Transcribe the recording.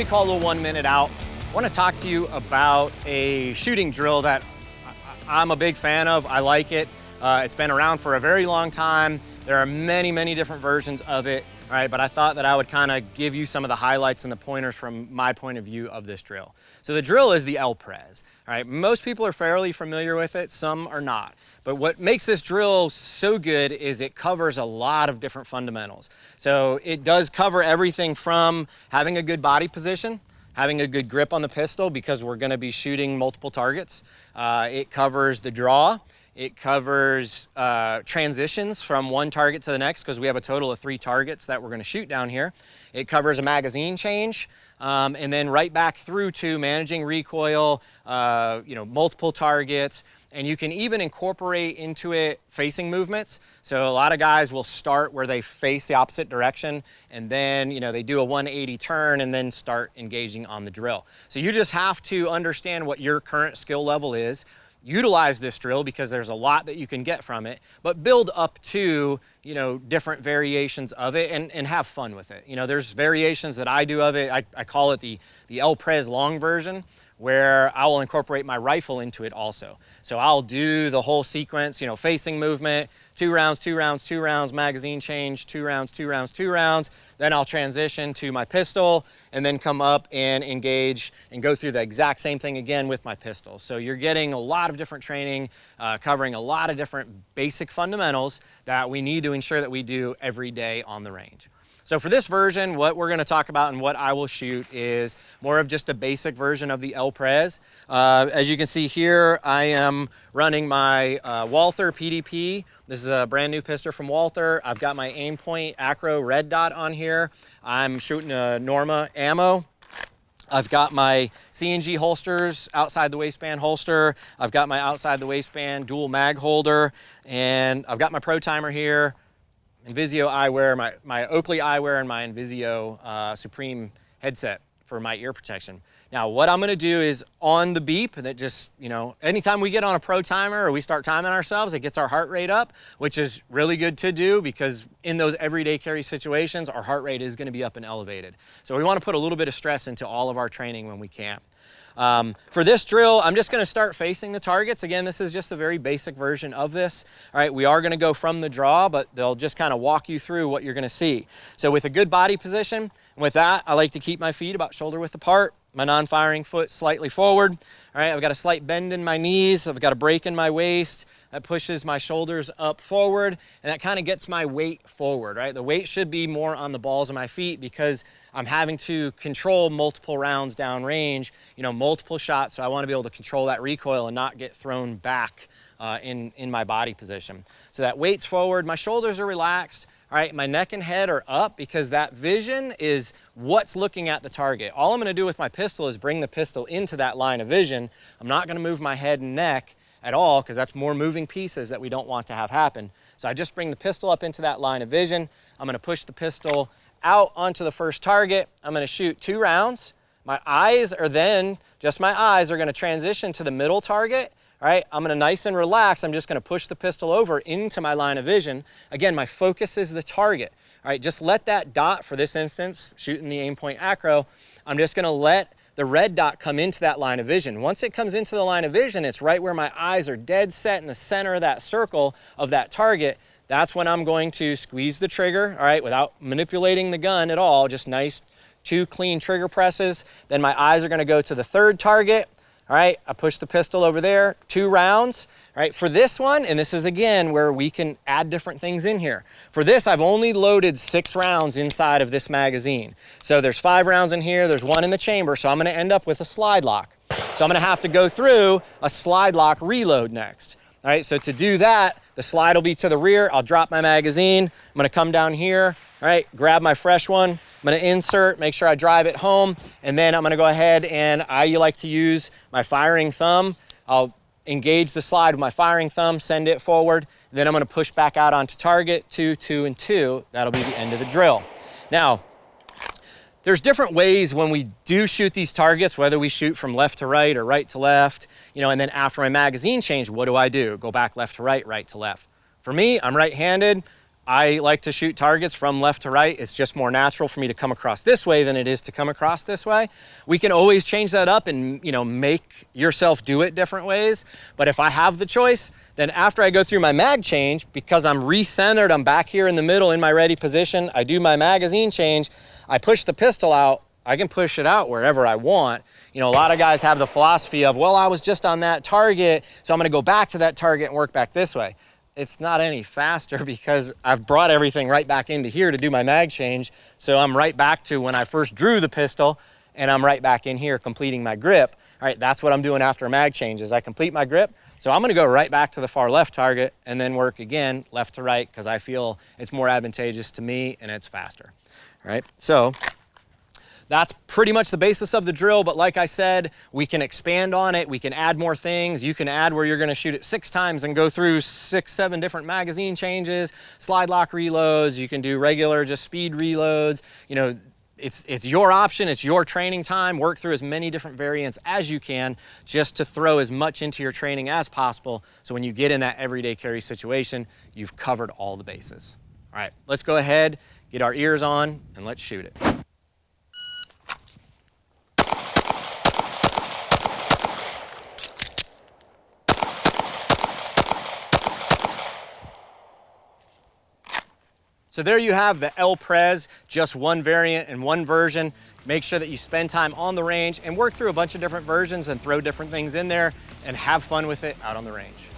Caldwell 1 Minute Out. I want to talk to you about a shooting drill that I'm a big fan of. I like it. It's been around for a very long time. There are many, many different versions of it. All right, but I thought that I would kind of give you some of the highlights and the pointers from my point of view of this drill. So the drill is the L-Pres. All right, most people are fairly familiar with it, some are not. But what makes this drill so good is it covers a lot of different fundamentals. So it does cover everything from having a good body position, having a good grip on the pistol because we're going to be shooting multiple targets. It covers the draw. It covers transitions from one target to the next because we have a total of 3 targets that we're going to shoot down here. It covers a magazine change, and then right back through to managing recoil, multiple targets, and you can even incorporate into it facing movements. So a lot of guys will start where they face the opposite direction, and then they do a 180 turn and then start engaging on the drill. So you just have to understand what your current skill level is. Utilize this drill because there's a lot that you can get from it, but build up to different variations of it and have fun with it. There's variations that I do of it. I call it the L-Pres long version, where I will incorporate my rifle into it also. So I'll do the whole sequence, facing movement, 2 rounds, 2 rounds, 2 rounds, magazine change, 2 rounds, 2 rounds, 2 rounds. Then I'll transition to my pistol and then come up and engage and go through the exact same thing again with my pistol. So you're getting a lot of different training, covering a lot of different basic fundamentals that we need to ensure that we do every day on the range. So for this version, what we're going to talk about and what I will shoot is more of just a basic version of the L-Pres. As you can see here, I am running my Walther PDP. This is a brand new pistol from Walther. I've got my Aimpoint Acro red dot on here. I'm shooting a Norma ammo. I've got my C&G Holsters outside the waistband holster. I've got my outside the waistband dual mag holder, and I've got my Pro Timer here. Invisio eyewear, my Oakley eyewear, and my Invisio Supreme headset for my ear protection. Now what I'm gonna do is on the beep, that just, anytime we get on a Pro Timer or we start timing ourselves, it gets our heart rate up, which is really good to do because in those everyday carry situations, our heart rate is gonna be up and elevated. So we wanna put a little bit of stress into all of our training when we can. For this drill, I'm just going to start facing the targets. Again, this is just a very basic version of this. All right, we are going to go from the draw, but they'll just kind of walk you through what you're going to see. So with a good body position, with that, I like to keep my feet about shoulder width apart, my non-firing foot slightly forward. All right, I've got a slight bend in my knees. I've got a break in my waist. That pushes my shoulders up forward, and that kind of gets my weight forward, right? The weight should be more on the balls of my feet because I'm having to control multiple rounds downrange, multiple shots, so I want to be able to control that recoil and not get thrown back in my body position. So that weight's forward, my shoulders are relaxed, all right, my neck and head are up because that vision is what's looking at the target. All I'm going to do with my pistol is bring the pistol into that line of vision. I'm not going to move my head and neck at all because that's more moving pieces that we don't want to have happen. So I just bring the pistol up into that line of vision. I'm going to push the pistol out onto the first target. I'm going to shoot 2 rounds. My eyes are then, just my eyes are going to transition to the middle target. All right, I'm going to nice and relax. I'm just going to push the pistol over into my line of vision. Again, my focus is the target. All right, just let that dot, for this instance, shooting the Aimpoint Acro, I'm just going to let the red dot come into that line of vision. Once it comes into the line of vision, it's right where my eyes are dead set in the center of that circle of that target. That's when I'm going to squeeze the trigger, all right, without manipulating the gun at all, just nice 2 clean trigger presses. Then my eyes are going to go to the 3rd target. All right, I push the pistol over there, 2 rounds. All right, for this one, and this is again where we can add different things in here. For this, I've only loaded 6 rounds inside of this magazine. So there's 5 rounds in here, there's 1 in the chamber, so I'm gonna end up with a slide lock. So I'm gonna have to go through a slide lock reload next. All right, so to do that, the slide will be to the rear, I'll drop my magazine, I'm gonna come down here, all right, grab my fresh one, I'm gonna insert, make sure I drive it home, and then I'm gonna go ahead and I like to use my firing thumb. I'll engage the slide with my firing thumb, send it forward, then I'm gonna push back out onto target, 2, 2, and 2. That'll be the end of the drill. Now, there's different ways when we do shoot these targets, whether we shoot from left to right or right to left, and then after my magazine change, what do? Go back left to right, right to left. For me, I'm right-handed. I like to shoot targets from left to right. It's just more natural for me to come across this way than it is to come across this way. We can always change that up and, you know, make yourself do it different ways. But if I have the choice, then after I go through my mag change, because I'm recentered, I'm back here in the middle in my ready position, I do my magazine change, I push the pistol out, I can push it out wherever I want. You know, a lot of guys have the philosophy of, well, I was just on that target, so I'm gonna go back to that target and work back this way. It's not any faster because I've brought everything right back into here to do my mag change. So I'm right back to when I first drew the pistol, and I'm right back in here completing my grip. All right, that's what I'm doing after a mag change is I complete my grip. So I'm gonna go right back to the far left target and then work again left to right because I feel it's more advantageous to me and it's faster. All right, so that's pretty much the basis of the drill, but like I said, we can expand on it, we can add more things. You can add where you're gonna shoot it 6 times and go through 6, 7 different magazine changes, slide lock reloads, you can do regular just speed reloads. You know, it's your option, it's your training time. Work through as many different variants as you can just to throw as much into your training as possible so when you get in that everyday carry situation, you've covered all the bases. All right, let's go ahead, get our ears on, and let's shoot it. So there you have the L-Pres, just one variant and one version. Make sure that you spend time on the range and work through a bunch of different versions and throw different things in there and have fun with it out on the range.